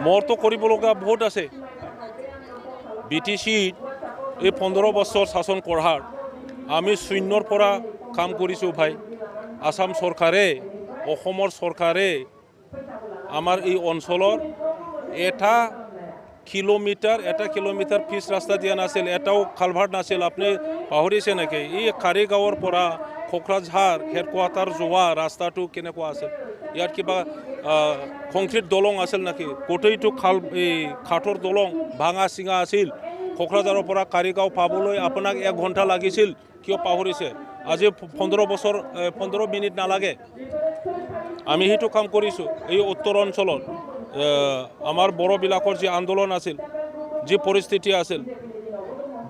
মোৰতো কৰিব লগা বহুত আছে BTC এই 15 বছৰ শাসন কৰাৰ আমি শূন্যৰ পৰা কাম কৰিছোঁ ভাই আসাম চৰকাৰে অসমৰ চৰকাৰে আমাৰ এই অঞ্চলৰ এটা কিলোমিটাৰ পিছ ৰাস্তা দিয়া নাছিল এটাও কালভাৰ্ট নাছিল আপুনি পাহৰিছে নেকি এই কাৰিগাঁৱৰ পৰা কোকৰাঝাৰ হেডকোৱাৰ্টাৰ যোৱা ৰাস্তাটো কেনেকুৱা আছিল ইয়াত কিবা কংক্ৰিট দলং আছিল নেকি গোটেইটো এই কাঠৰ দলং ভাঙা চিঙা আছিল কোকৰাঝাৰৰ পৰা কাৰিগাঁও পাবলৈ আপোনাক 1 ঘণ্টা লাগিছিল কিয় পাহৰিছে আজি 15 মিনিট নালাগে আমি সেইটো কাম কৰিছোঁ এই উত্তৰ অঞ্চলত আমাৰ বড়োবিলাকৰ যি আন্দোলন আছিল যি পৰিস্থিতি আছিল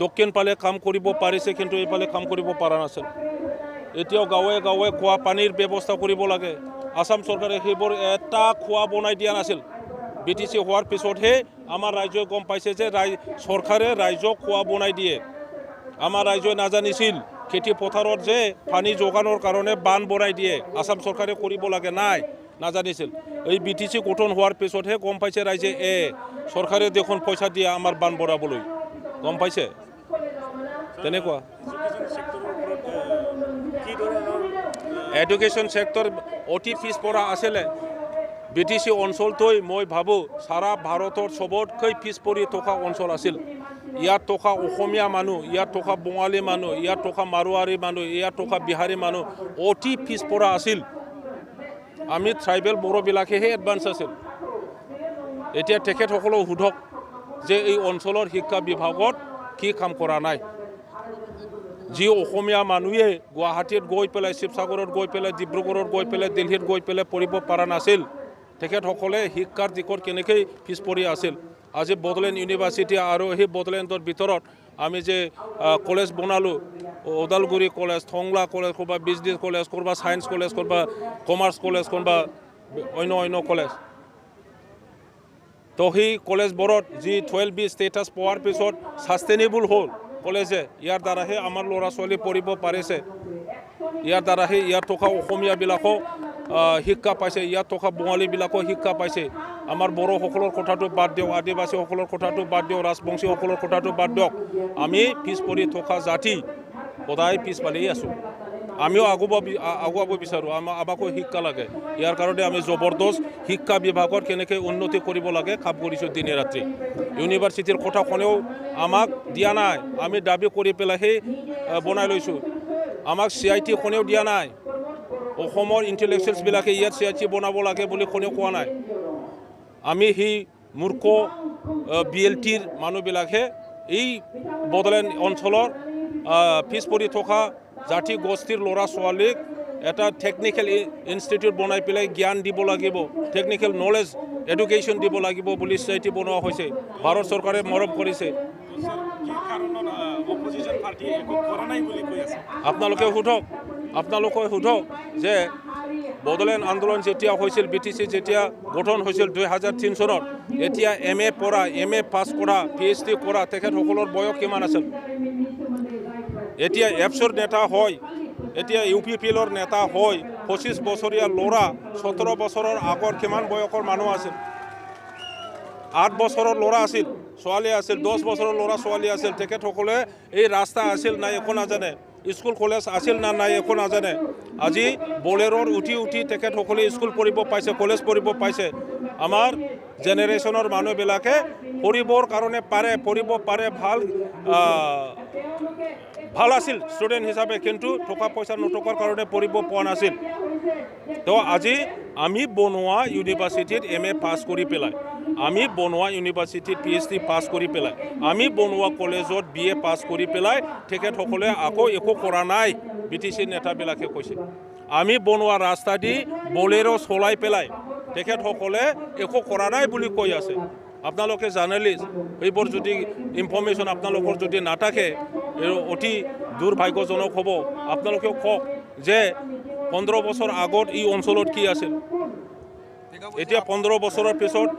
দক্ষিণ পালে কাম কৰিব পাৰিছে কিন্তু এইফালে কাম কৰিব পৰা নাছিল এতিয়াও গাঁৱে গাঁৱে খোৱা পানীৰ ব্যৱস্থা কৰিব লাগে আসাম চৰকাৰে সেইবোৰ এটা খোৱা বনাই দিয়া নাছিল BTC হোৱাৰ পিছতহে আমাৰ ৰাজ্যই গম পাইছে যে চৰকাৰে ৰাজ্যক খোৱা বনাই দিয়ে আমাৰ ৰাজ্যই নাজানিছিল খেতি পথাৰত যে পানী যোগানৰ কাৰণে বান বনাই দিয়ে আসাম চৰকাৰে কৰিব লাগে নাই নাজানিছিল এই BTC গঠন হোৱাৰ পিছতহে গম পাইছে ৰাইজে চৰকাৰে দেখোন পইচা দিয়ে আমাৰ বান বঢ়াবলৈ গম পাইছে তেনেকুৱা এডুকেশ্যন সেক্টৰ অতি পিছপৰা আছিলে BTC অঞ্চলটোই মই ভাবোঁ সাৰা ভাৰতৰ সবতকৈ পিছপৰি থকা অঞ্চল আছিল ইয়াত থকা অসমীয়া মানুহ ইয়াত থকা বঙালী মানুহ ইয়াত থকা মাৰোৱাৰী মানুহ ইয়াত থকা বিহাৰী মানুহ অতি পিছপৰা আছিল আমি ট্ৰাইবেল বড়োবিলাকেহে এডভান্স আছিল এতিয়া তেখেতসকলক সোধক যে এই অঞ্চলৰ শিক্ষা বিভাগত কি কাম কৰা নাই যি অসমীয়া মানুহে গুৱাহাটীত গৈ পেলাই শিৱসাগৰত গৈ পেলাই ডিব্ৰুগড়ত গৈ পেলাই দিল্লীত গৈ পেলাই পঢ়িব পৰা নাছিল তেখেতসকলে শিক্ষাৰ দিশত কেনেকৈ পিছপৰি আছিল আজি বড়োলেণ্ড ইউনিভাৰ্চিটি আৰু সেই বড়োলেণ্ডৰ ভিতৰত আমি যে কলেজ বনালোঁ ওদালগুৰি কলেজ থংলা কলেজ ক'ৰবা বিজনেছ কলেজ ক'ৰবা সায়েন্স কলেজ ক'ৰবা কমাৰ্চ কলেজ ক'ৰবা অন্য কলেজ তো সেই কলেজবোৰত যি 12B ষ্টেটাছ পোৱাৰ পিছত ছাষ্টেইনেবল হ'ল কলেজে ইয়াৰ দ্বাৰাহে আমাৰ ল'ৰা ছোৱালী পঢ়িব পাৰিছে ইয়াৰ দ্বাৰাহে ইয়াত থকা অসমীয়াবিলাকো শিক্ষা পাইছে ইয়াত থকা বঙালীবিলাকো শিক্ষা পাইছে আমাৰ বড়োসকলৰ কথাটো বাদ দিয়ক আদিবাসীসকলৰ কথাটো বাদ দিয়ক ৰাজবংশীসকলৰ কথাটো বাদ দিয়ক আমি পিছপৰি থকা জাতি সদায় পিছফালেই আছোঁ আমিও আগুৱাব বিচাৰোঁ আমাকো শিক্ষা লাগে ইয়াৰ কাৰণে আমি জবৰদস্ত শিক্ষা বিভাগত কেনেকৈ উন্নতি কৰিব লাগে কাম কৰিছোঁ দিনে ৰাতি ইউনিভাৰ্চিটিৰ কথা কোনেও আমাক দিয়া নাই আমি দাবী কৰি পেলাইহে বনাই লৈছোঁ আমাক CIT কোনেও দিয়া নাই অসমৰ ইণ্টেলেকচুৱেলছবিলাকে ইয়াত CIT বনাব লাগে বুলি কোনেও কোৱা নাই আমি সেই মূৰ্খ BLTৰ মানুহবিলাকে এই বড়োলেণ্ড অঞ্চলৰ পিছপৰি থকা জাতি গোষ্ঠীৰ ল'ৰা ছোৱালীক এটা টেকনিকেল ইনষ্টিটিউট বনাই পেলাই জ্ঞান দিব লাগিব টেকনিকেল নলেজ এডুকেশ্যন দিব লাগিব বুলি CIT বনোৱা হৈছে ভাৰত চৰকাৰে মৰম কৰিছে আপোনালোকে সোধক যে বড়োলেণ্ড আন্দোলন যেতিয়া হৈছিল BTC যেতিয়া গঠন হৈছিল 2003 চনত এতিয়া MA পঢ়া MA পাছ কৰা PhD কৰা তেখেতসকলৰ বয়স কিমান আছিল এতিয়া এপছৰ নেতা হয় এতিয়া UPPLৰ নেতা হয় 25 বছৰীয়া ল'ৰা 17 বছৰৰ আগৰ কিমান বয়সৰ মানুহ আছিল 8 বছৰৰ ল'ৰা আছিল ছোৱালী আছিল 10 বছৰৰ ল'ৰা ছোৱালী আছিল তেখেতসকলে এই ৰাস্তা আছিল নাই একো নাজানে স্কুল কলেজ আছিল না নাই একো নাজানে আজি বলেৰৰ উঠি তেখেতসকলে স্কুল পঢ়িব পাইছে কলেজ পঢ়িব পাইছে আমাৰ জেনেৰেশ্যনৰ মানুহবিলাকে পঢ়িবৰ কাৰণে পঢ়িব পাৰে ভাল আছিল ষ্টুডেণ্ট হিচাপে কিন্তু টকা পইচা নথকাৰ কাৰণে পঢ়িব পোৱা নাছিল তো আজি আমি বনোৱা ইউনিভাৰ্চিটিত MA পাছ কৰি পেলাই আমি বনোৱা ইউনিভাৰ্চিটিত PhD পাছ কৰি পেলাই আমি বনোৱা কলেজত BA পাছ কৰি পেলাই তেখেতসকলে আকৌ একো কৰা নাই BTC নেতাবিলাকে কৈছে আমি বনোৱা ৰাস্তা দি বলেৰো চলাই পেলাই তেখেতসকলে একো কৰা নাই বুলি কৈ আছে আপোনালোকে জাৰ্নেলিষ্ট এইবোৰ যদি ইনফৰমেশ্যন আপোনালোকৰ যদি নাথাকে অতি দুৰ্ভাগ্যজনক হ'ব আপোনালোকেও কওক যে 15 বছৰ আগত এই অঞ্চলত কি আছিল এতিয়া 15 বছৰৰ পিছত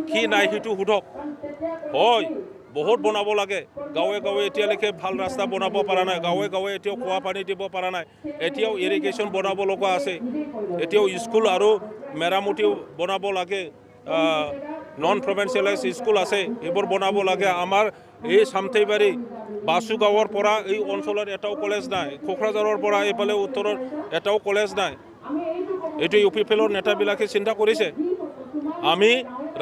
কি নাই সেইটো সোধক হয় বহুত বনাব লাগে গাঁৱে গাঁৱে এতিয়ালৈকে ভাল ৰাস্তা বনাব পৰা নাই গাঁৱে গাঁৱে এতিয়াও খোৱা পানী দিব পৰা নাই এতিয়াও ইৰিগেশ্যন বনাব লগা আছে এতিয়াও স্কুল আৰু মেৰামতিও বনাব লাগে নন প্ৰভিঞ্চিয়েলাইজ স্কুল আছে এইবোৰ বনাব লাগে আমাৰ এই চামথৈবাৰী বাসু গাঁৱৰ পৰা এই অঞ্চলত এটাও কলেজ নাই কোকৰাঝাৰৰ পৰা এইফালে উত্তৰত এটাও কলেজ নাই এইটো ইউ পি পিএলৰ নেতাবিলাকে চিন্তা কৰিছে আমি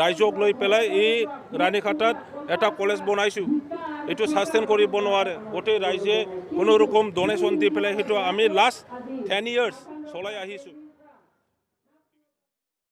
ৰাইজক লৈ পেলাই এই ৰাণীখাটাত এটা কলেজ বনাইছোঁ এইটো সাস্টেইন কৰিব নোৱাৰে গোটেই ৰাইজে কোনো ৰকম ডনেশ্যন দি পেলাই সেইটো আমি লাষ্ট 10 years চলাই আহিছোঁ